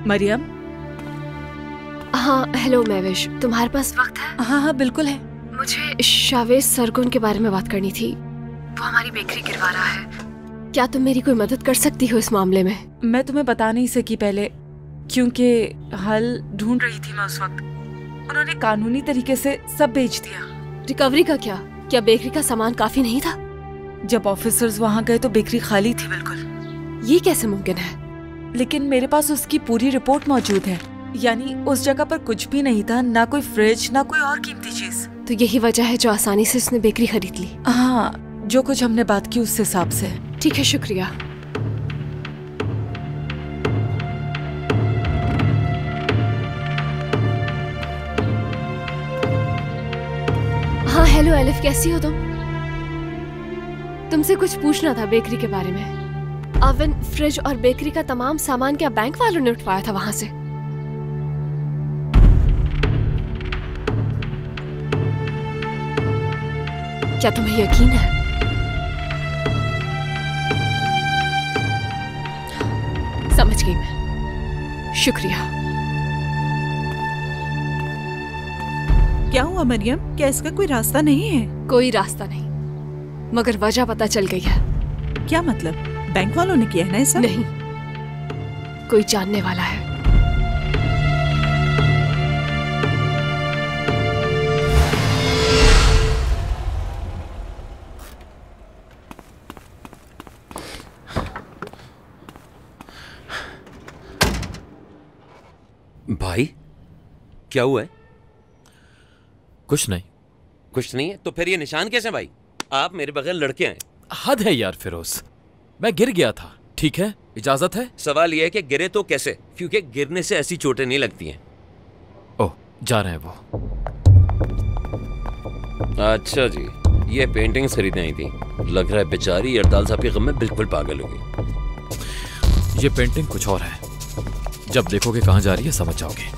मरियम। हाँ हेलो महविश, तुम्हारे पास वक्त है? हाँ हाँ बिल्कुल है। मुझे शावेज सरगुन के बारे में बात करनी थी। वो हमारी बेकरी गिरवा रहा है। क्या तुम मेरी कोई मदद कर सकती हो इस मामले में? मैं तुम्हें बता नहीं सकी पहले, क्योंकि हल ढूंढ रही थी मैं उस वक्त। उन्होंने कानूनी तरीके से सब बेच दिया। रिकवरी का क्या? क्या बेकरी का सामान काफी नहीं था? जब ऑफिसर्स वहाँ गए तो बेकरी खाली थी बिल्कुल। ये कैसे मुमकिन है? लेकिन मेरे पास उसकी पूरी रिपोर्ट मौजूद है। यानी उस जगह पर कुछ भी नहीं था, ना कोई फ्रिज, ना कोई और कीमती चीज। तो यही वजह है जो आसानी से उसने बेकरी खरीद ली। हाँ, जो कुछ हमने बात की उस हिसाब से। ठीक है, शुक्रिया। हाँ हेलो एलिफ, कैसी हो तुम? तुमसे कुछ पूछना था बेकरी के बारे में। ओवन, फ्रिज और बेकरी का तमाम सामान क्या बैंक वालों ने उठवाया था वहां से? क्या तुम्हें यकीन है? समझ गई मैं, शुक्रिया। क्या हुआ मरियम? क्या इसका कोई रास्ता नहीं है? कोई रास्ता नहीं, मगर वजह पता चल गई है। क्या मतलब? बैंक वालों ने किया है ना ऐसा? नहीं, कोई जानने वाला है। भाई क्या हुआ है? कुछ नहीं। कुछ नहीं है तो फिर ये निशान कैसे भाई? आप मेरे बगैर लड़के हैं। हद है यार फिरोज, मैं गिर गया था। ठीक है, इजाजत है? सवाल यह है कि गिरे तो कैसे, क्योंकि गिरने से ऐसी चोटें नहीं लगती हैं। ओह, जा रहे हैं वो। अच्छा जी, ये पेंटिंग्स खरीदने आई थी। लग रहा है बेचारी अरदाल साहब के गम में बिल्कुल पागल हो गई। ये पेंटिंग कुछ और है, जब देखोगे कहां जा रही है समझ जाओगे।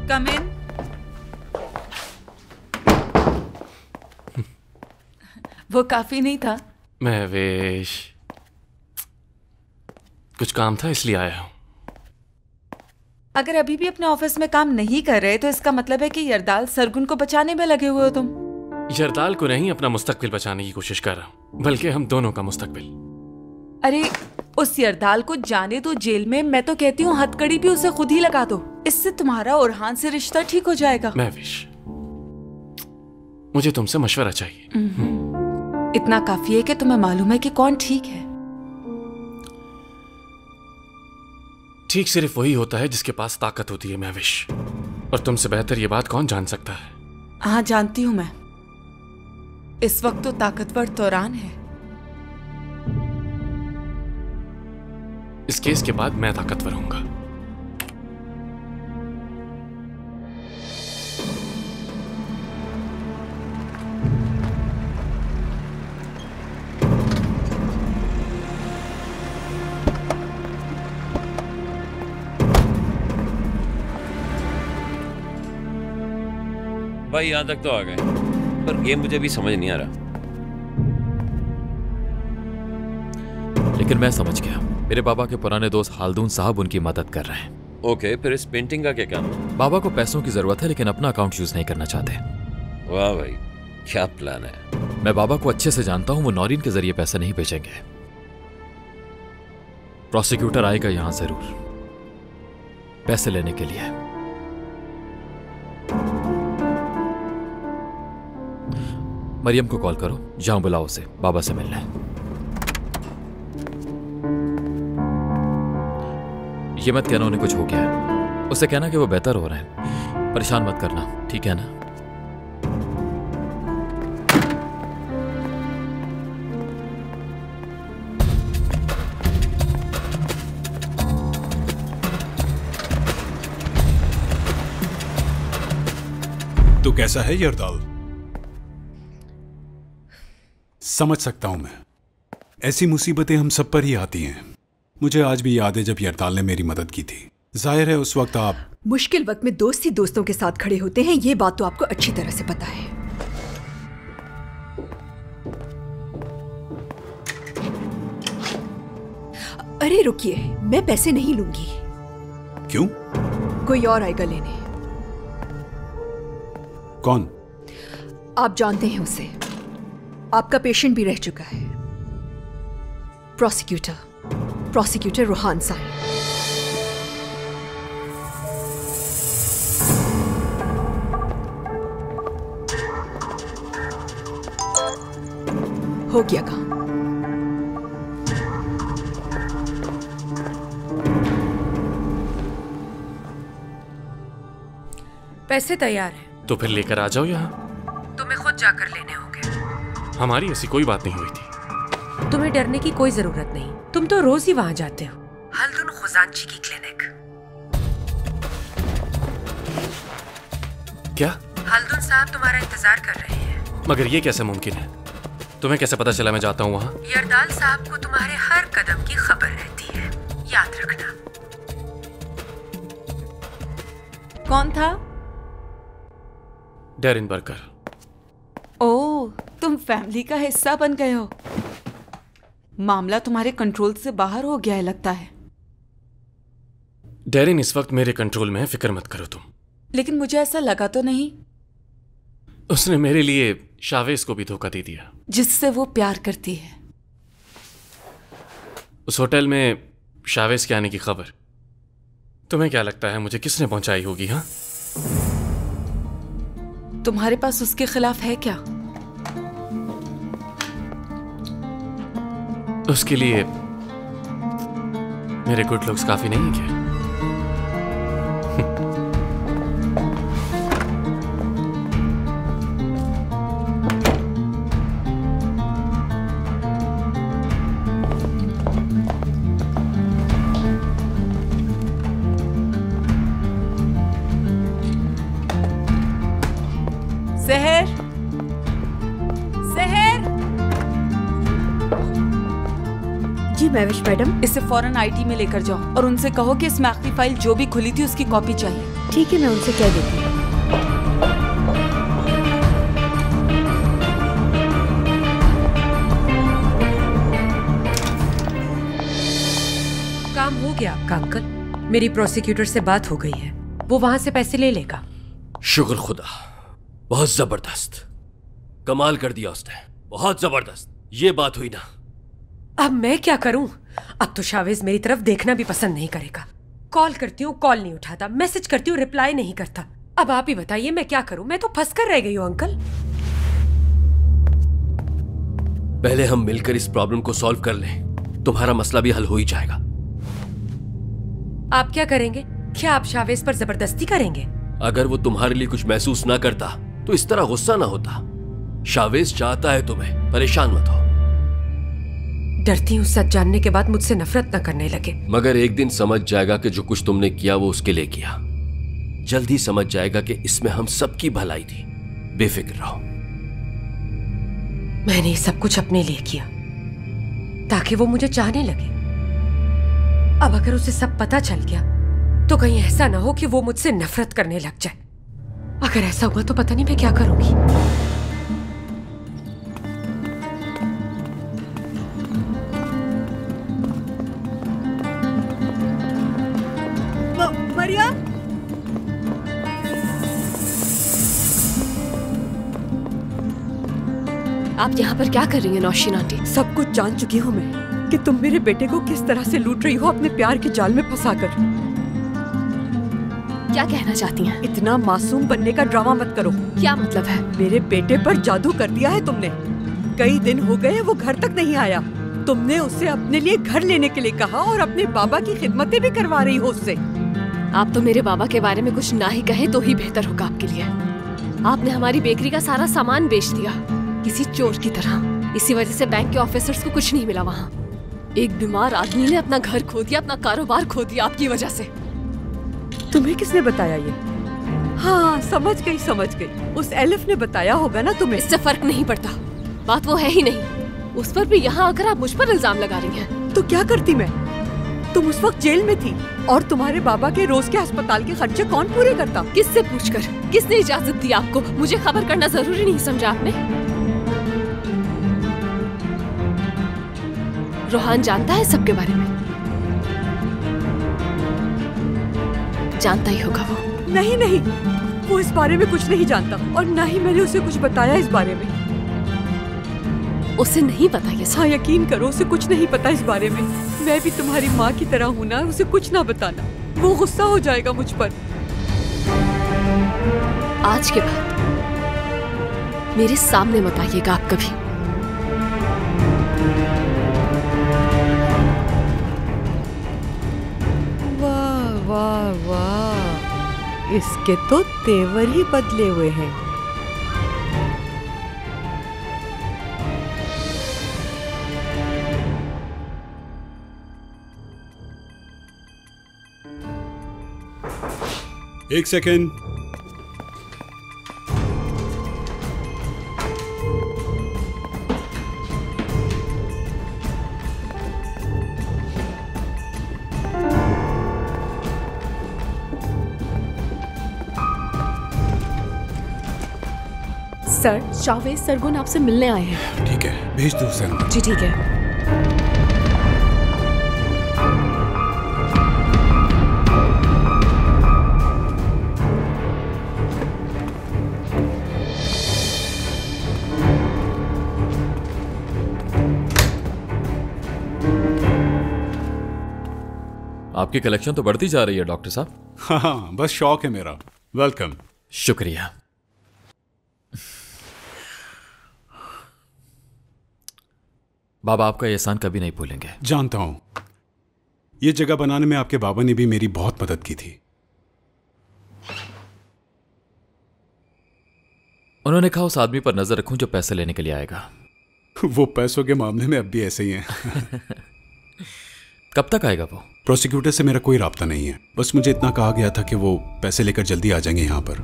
कम इन। वो काफी नहीं था? महवेश, कुछ काम था इसलिए आया हूं। अगर अभी भी अपने ऑफिस में काम नहीं कर रहे तो इसका मतलब है कि यरदाल सरगुन को बचाने में लगे हुए हो तुम। यरदाल को नहीं, अपना मुस्तकबिल बचाने की कोशिश कर रहा हूं, बल्कि हम दोनों का मुस्तकबिल। अरे उस यरदाल को जाने दो जेल में। मैं तो कहती हूँ हथकड़ी भी उसे खुद ही लगा दो। इससे तुम्हारा उरहान से रिश्ता ठीक हो जाएगा। महवेश, मुझे तुमसे मशवरा चाहिए। इतना काफी है कि तुम्हें मालूम है कि कौन ठीक है। ठीक सिर्फ वही होता है जिसके पास ताकत होती है महवेश, और तुमसे बेहतर ये बात कौन जान सकता है? हाँ जानती हूँ मैं। इस वक्त तो ताकतवर तौरान है। इस केस के बाद मैं ताकतवर होऊंगा। भाई यहाँ तक तो आ गए, पर ये मुझे भी समझ नहीं आ रहा। लेकिन मैं समझ गया, मेरे बाबा के पुराने दोस्त हालदून साहब उनकी मदद कर रहे हैं। ओके, फिर इस पेंटिंग का क्या काम है? बाबा को पैसों की जरूरत है, लेकिन अपना अकाउंट यूज नहीं करना चाहते। वाह भाई, क्या प्लान है। मैं बाबा को अच्छे से जानता हूं, वो नौरीन के जरिए पैसे नहीं भेजेंगे। प्रोसिक्यूटर आएगा यहां जरूर, पैसे लेने के लिए। मरियम को कॉल करो, जाओ बुलाओ उसे, बाबा से मिलना है। ये मत कहना उन्हें कुछ हो गया है, उसे कहना कि वो बेहतर हो रहे हैं। परेशान मत करना, ठीक है ना? तो कैसा है यरदाल? समझ सकता हूं मैं, ऐसी मुसीबतें हम सब पर ही आती हैं, मुझे आज भी याद है जब यरदाल ने मेरी मदद की थी। जाहिर है उस वक्त आप मुश्किल वक्त में दोस्त ही दोस्तों के साथ खड़े होते हैं, ये बात तो आपको अच्छी तरह से पता है। अरे रुकिए, मैं पैसे नहीं लूंगी। क्यों? कोई और आएगा लेने। कौन? आप जानते हैं उसे, आपका पेशेंट भी रह चुका है। प्रोसिक्यूटर रोहान साहब। हो गया काम। पैसे तैयार हैं। तो फिर लेकर आ जाओ यहाँ। तुम्हें खुद जाकर लेने होंगे। हमारी ऐसी कोई बात नहीं हुई थी। तुम्हें डरने की कोई जरूरत नहीं, तुम तो रोज ही वहाँ जाते हो। हल्दुन खुजानची की क्लिनिक। क्या? हल्दुन साहब तुम्हारा इंतजार कर रहे हैं। मगर ये कैसे मुमकिन है? तुम्हें कैसे पता चला मैं जाता हूँ वहाँ? यरदाल साहब को तुम्हारे हर कदम की खबर रहती है, याद रखना। कौन था? डेरिन बर्कर। ओह, तुम फैमिली का हिस्सा बन गए हो। मामला तुम्हारे कंट्रोल से बाहर हो गया है लगता है। डेरिन इस वक्त मेरे कंट्रोल में है, फिक्र मत करो तुम। लेकिन मुझे ऐसा लगा तो नहीं। उसने मेरे लिए शावेज को भी धोखा दे दिया, जिससे वो प्यार करती है। उस होटल में शावेज के आने की खबर तुम्हें क्या लगता है मुझे किसने पहुंचाई होगी? हाँ, तुम्हारे पास उसके खिलाफ है क्या? उसके लिए मेरे गुड लुक्स काफी नहीं है क्या? सहर, सहर। जी महविश मैडम। इसे फौरन आईटी में लेकर जाओ और उनसे कहो कि इसमें आखिरी फाइल जो भी खुली थी उसकी कॉपी चाहिए। ठीक है, मैं उनसे कह देती हूँ। काम हो गया आपका अंकल। मेरी प्रोसिक्यूटर से बात हो गई है, वो वहां से पैसे ले लेगा। शुक्र खुदा, बहुत जबरदस्त, कमाल कर दिया उसने, बहुत जबरदस्त। ये बात हुई ना। अब मैं क्या करूं? अब तो शावेज मेरी तरफ देखना भी पसंद नहीं करेगा। कॉल करती हूँ, कॉल नहीं उठाता, मैसेज करती हूँ, रिप्लाई नहीं करता। अब आप ही बताइए मैं क्या करूं? मैं तो फंस कर रह गई हूँ अंकल। पहले हम मिलकर इस प्रॉब्लम को सॉल्व कर लें, तुम्हारा मसला भी हल हो ही जाएगा। आप क्या करेंगे? क्या आप शावेज पर जबरदस्ती करेंगे? अगर वो तुम्हारे लिए कुछ महसूस ना करता तो इस तरह गुस्सा ना होता। शावेज चाहता है तुम्हें, परेशान मत हो। डरती हूँ सच जानने के बाद मुझसे नफरत न करने लगे। मगर एक दिन समझ जाएगा कि जो कुछ तुमने किया वो उसके लिए किया। जल्दी समझ जाएगा कि इसमें हम सबकी भलाई थी। बेफिक्र रहो। मैंने ये सब कुछ अपने लिए किया ताकि वो मुझे चाहने लगे। अब अगर उसे सब पता चल गया तो कहीं ऐसा ना हो कि वो मुझसे नफरत करने लग जाए। अगर ऐसा हुआ तो पता नहीं मैं क्या करूंगी। मरिया, आप यहाँ पर क्या कर रही हैं नौशीन आंटी? सब कुछ जान चुकी हूँ मैं कि तुम मेरे बेटे को किस तरह से लूट रही हो अपने प्यार के जाल में फंसाकर। क्या कहना चाहती हैं? इतना मासूम बनने का ड्रामा मत करो। क्या मतलब है? मेरे बेटे पर जादू कर दिया है तुमने। कई दिन हो गए वो घर तक नहीं आया। तुमने उसे अपने लिए घर लेने के लिए कहा और अपने बाबा की खिदमतें भी करवा रही हो उससे। आप तो मेरे बाबा के बारे में कुछ ना ही कहे तो ही बेहतर होगा आपके लिए। आपने हमारी बेकरी का सारा सामान बेच दिया किसी चोर की तरह। इसी वजह से बैंक के ऑफिसर्स को कुछ नहीं मिला वहाँ। एक बीमार आदमी ने अपना घर खो दिया, अपना कारोबार खो दिया आपकी वजह से। तुम्हें किसने बताया ये? हाँ समझ गई। उस एलिफ ने बताया होगा ना तुम्हें। इससे फर्क नहीं पड़ता, बात वो है ही नहीं। उस पर भी यहाँ आकर आप मुझ पर इल्जाम लगा रही हैं। तो क्या करती मैं? तुम उस वक्त जेल में थी और तुम्हारे बाबा के रोज के अस्पताल के खर्चे कौन पूरे करता? किससे पूछकर? किसने इजाजत दी आपको? मुझे खबर करना जरूरी नहीं समझा आपने? रोहान जानता है सबके बारे में? जानता ही होगा वो। नहीं नहीं, वो इस बारे में कुछ नहीं जानता और ना ही मैंने उसे कुछ बताया इस बारे में। उसे नहीं पता ये सब? हाँ, यकीन करो, उसे कुछ नहीं पता इस बारे में। मैं भी तुम्हारी माँ की तरह हूँ ना, उसे कुछ ना बताना, वो गुस्सा हो जाएगा मुझ पर। आज के बाद मेरे सामने मत आइएगा आप कभी। वाह वाह वाह, इसके तो तेवर ही बदले हुए हैं। एक सेकेंड। सर, जावेद सरगुन आपसे मिलने आए हैं। ठीक है, भेज दो उसे अंदर। जी ठीक है। आपकी कलेक्शन तो बढ़ती जा रही है डॉक्टर साहब। हाँ, बस शौक है मेरा। वेलकम। शुक्रिया। बाबा आपका एहसान कभी नहीं भूलेंगे। जानता हूं, ये जगह बनाने में आपके बाबा ने भी मेरी बहुत मदद की थी। उन्होंने कहा उस आदमी पर नजर रखूं जो पैसे लेने के लिए आएगा। वो पैसों के मामले में अब भी ऐसे ही हैं। कब तक आएगा वो? प्रोसिक्यूटर से मेरा कोई राब्ता नहीं है, बस मुझे इतना कहा गया था कि वो पैसे लेकर जल्दी आ जाएंगे यहां पर।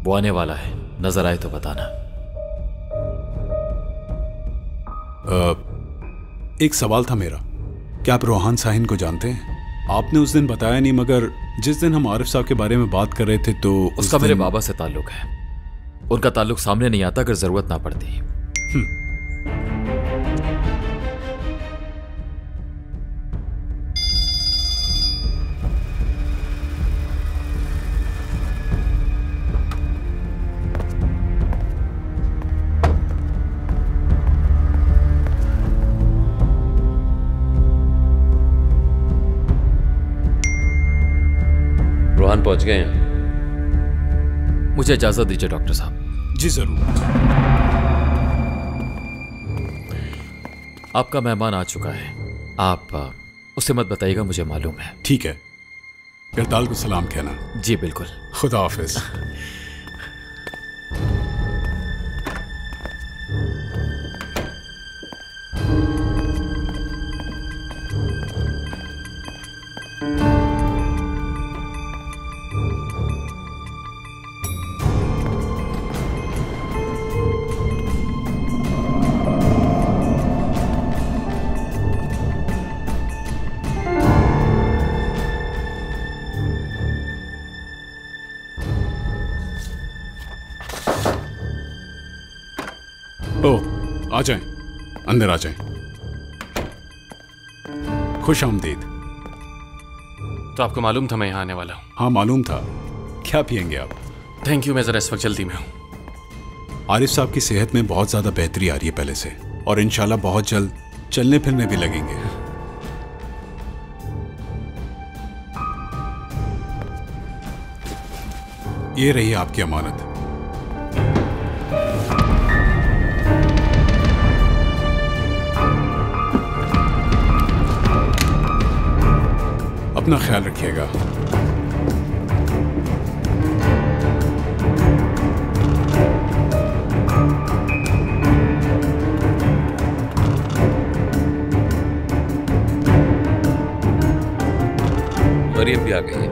वो आने वाला है, नजर आए तो बताना। एक सवाल था मेरा, क्या आप रोहान साहिन को जानते हैं? आपने उस दिन बताया नहीं, मगर जिस दिन हम आरिफ साहब के बारे में बात कर रहे थे तो उसका मेरे बाबा से ताल्लुक है। उनका ताल्लुक सामने नहीं आता अगर जरूरत ना पड़ती। रोहान पहुंच गए हैं। मुझे इजाजत दीजिए डॉक्टर साहब। जी जरूर। आपका मेहमान आ चुका है, आप उसे मत बताइएगा, मुझे मालूम है। ठीक है, इरदाल को सलाम कहना। जी बिल्कुल। खुदा हाफिज। आ जाएं, अंदर आ जाएं। खुश आमदीद। तो आपको मालूम था मैं यहाँ आने वाला हूँ? हाँ मालूम था। क्या पियेंगे आप? थैंक यू, मैं जरा इस वक्त जल्दी में हूँ। आरिफ साहब की सेहत में बहुत ज्यादा बेहतरी आ रही है पहले से, और इंशाल्लाह बहुत जल्द चलने फिरने भी लगेंगे। ये रही आपकी अमानत। अपना ख्याल रखिएगा। मरियम भी आ गई है।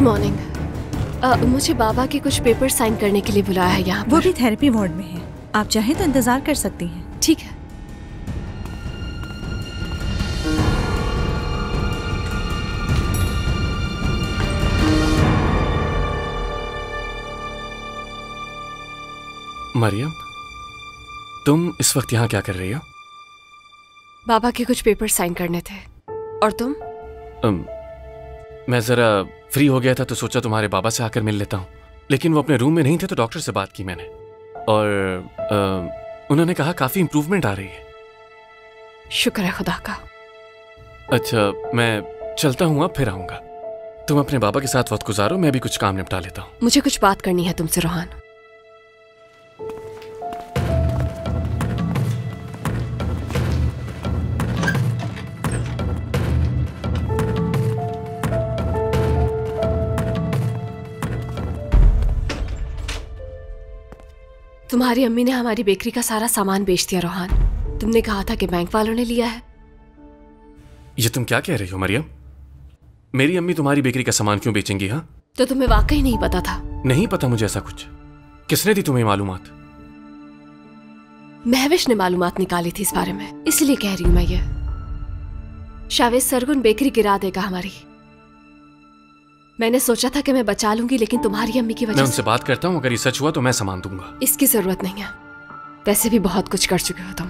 मॉर्निंग। मुझे बाबा के कुछ पेपर साइन करने के लिए बुलाया है यहाँ पर। वो भी थेरेपी वार्ड में है, आप चाहें तो इंतजार कर सकती हैं। ठीक है। मरियम, तुम इस वक्त यहाँ क्या कर रही हो? बाबा के कुछ पेपर साइन करने थे। और तुम? मैं जरा फ्री हो गया था तो सोचा तुम्हारे बाबा से आकर मिल लेता हूँ, लेकिन वो अपने रूम में नहीं थे तो डॉक्टर से बात की मैंने, और उन्होंने कहा काफी इम्प्रूवमेंट आ रही है। शुक्र है खुदा का। अच्छा, मैं चलता हूँ, अब फिर आऊंगा। तुम अपने बाबा के साथ वक्त गुजारो, मैं भी कुछ काम निपटा लेता हूँ। मुझे कुछ बात करनी है तुमसे रोहान। तुम्हारी अम्मी ने हमारी बेकरी का सारा सामान बेच दिया रोहान। तुमने कहा था कि बैंक वालों ने लिया है। ये तुम क्या कह रही हो मरियम? मेरी अम्मी तुम्हारी बेकरी का सामान क्यों बेचेंगी? हाँ, तो तुम्हें वाकई नहीं पता था? नहीं पता मुझे ऐसा कुछ। किसने दी तुम्हें मालूमात? महविश ने मालूमात निकाली थी इस बारे में, इसलिए कह रही हूं मैं ये। शावेद सरगुन बेकरी गिरा देगा हमारी। मैंने सोचा था कि मैं बचा लूंगी, लेकिन तुम्हारी अम्मी की वजह से। मैं उनसे बात करता हूँ, अगर ये सच हुआ तो मैं सामान दूंगा। इसकी जरूरत नहीं है, वैसे भी बहुत कुछ कर चुके हो तुम।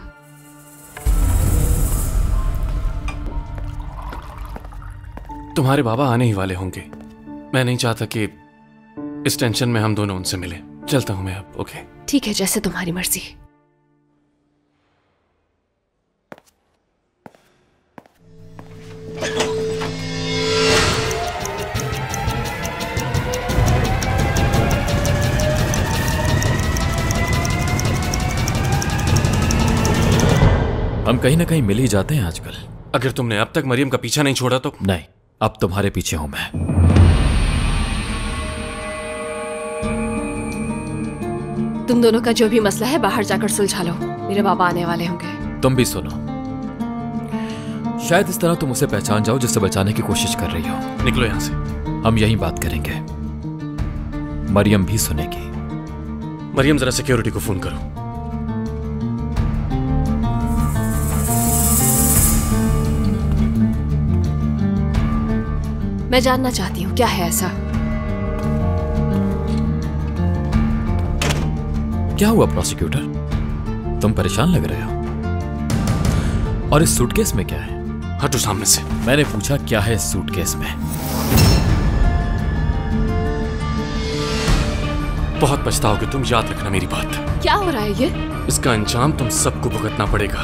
तुम्हारे बाबा आने ही वाले होंगे, मैं नहीं चाहता कि इस टेंशन में हम दोनों उनसे मिले। चलता हूं मैं अब। ओके, ठीक है, जैसे तुम्हारी मर्जी। हम कहीं ना कहीं मिल ही जाते हैं आजकल। अगर तुमने अब तक मरियम का पीछा नहीं छोड़ा तो? नहीं, अब तुम्हारे पीछे हूं मैं। तुम दोनों का जो भी मसला है बाहर जाकर सुलझा लो, मेरे बाबा आने वाले होंगे। तुम भी सुनो, शायद इस तरह तुम उसे पहचान जाओ जिससे बचाने की कोशिश कर रही हो। निकलो यहां से। हम यहीं बात करेंगे, मरियम भी सुनेगी। मरियम, जरा सिक्योरिटी को फोन करो। मैं जानना चाहती हूँ क्या है ऐसा। क्या हुआ प्रोसिक्यूटर, तुम परेशान लग रहे हो? और इस सूटकेस में क्या है? हटो सामने से। मैंने पूछा क्या है इस सूटकेस में। बहुत पछताओगे तुम, याद रखना मेरी बात। क्या हो रहा है ये? इसका अंजाम तुम सबको भुगतना पड़ेगा।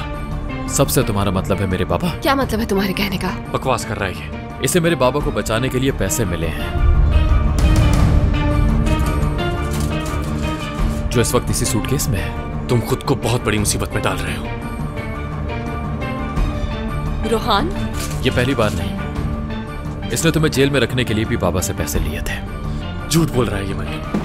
सबसे तुम्हारा मतलब है मेरे बाबा? क्या मतलब है तुम्हारे कहने का? बकवास कर रहा है ये। इसे मेरे बाबा को बचाने के लिए पैसे मिले हैं, जो इस वक्त इसी सूटकेस में है। तुम खुद को बहुत बड़ी मुसीबत में डाल रहे हो रोहान। ये पहली बार नहीं, इसने तुम्हें जेल में रखने के लिए भी बाबा से पैसे लिए थे। झूठ बोल रहा है ये मरियम।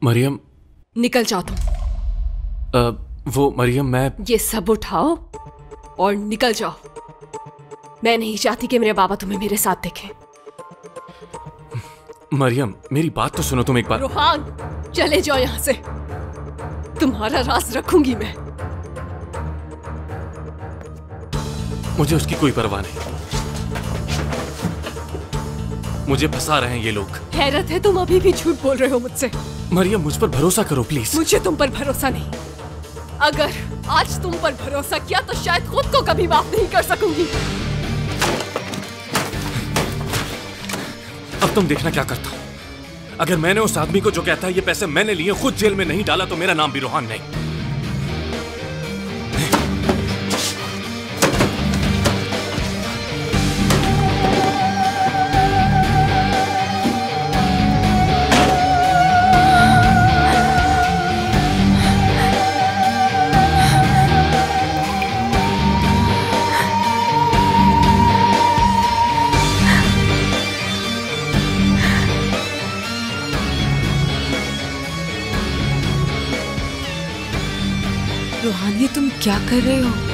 मरियम, निकल जाओ तुम। वो मरियम, मैं ये सब उठाओ और निकल जाओ। मैं नहीं चाहती कि मेरे बाबा तुम्हें मेरे साथ देखें। मरियम, मेरी बात तो सुनो तुम एक बार। रोहान, चले जाओ यहाँ से। तुम्हारा राज रखूंगी मैं। मुझे उसकी कोई परवाह नहीं। मुझे फंसा रहे हैं ये लोग। हैरत है तुम अभी भी झूठ बोल रहे हो मुझसे। मरियम, मुझ पर भरोसा करो प्लीज। मुझे तुम पर भरोसा नहीं। अगर आज तुम पर भरोसा किया तो शायद खुद को कभी माफ नहीं कर सकूंगी। अब तुम देखना क्या करता हूं। अगर मैंने उस आदमी को जो कहता है ये पैसे मैंने लिए खुद जेल में नहीं डाला तो मेरा नाम भी रोहान नहीं। रोहान, ये तुम क्या कर रहे हो?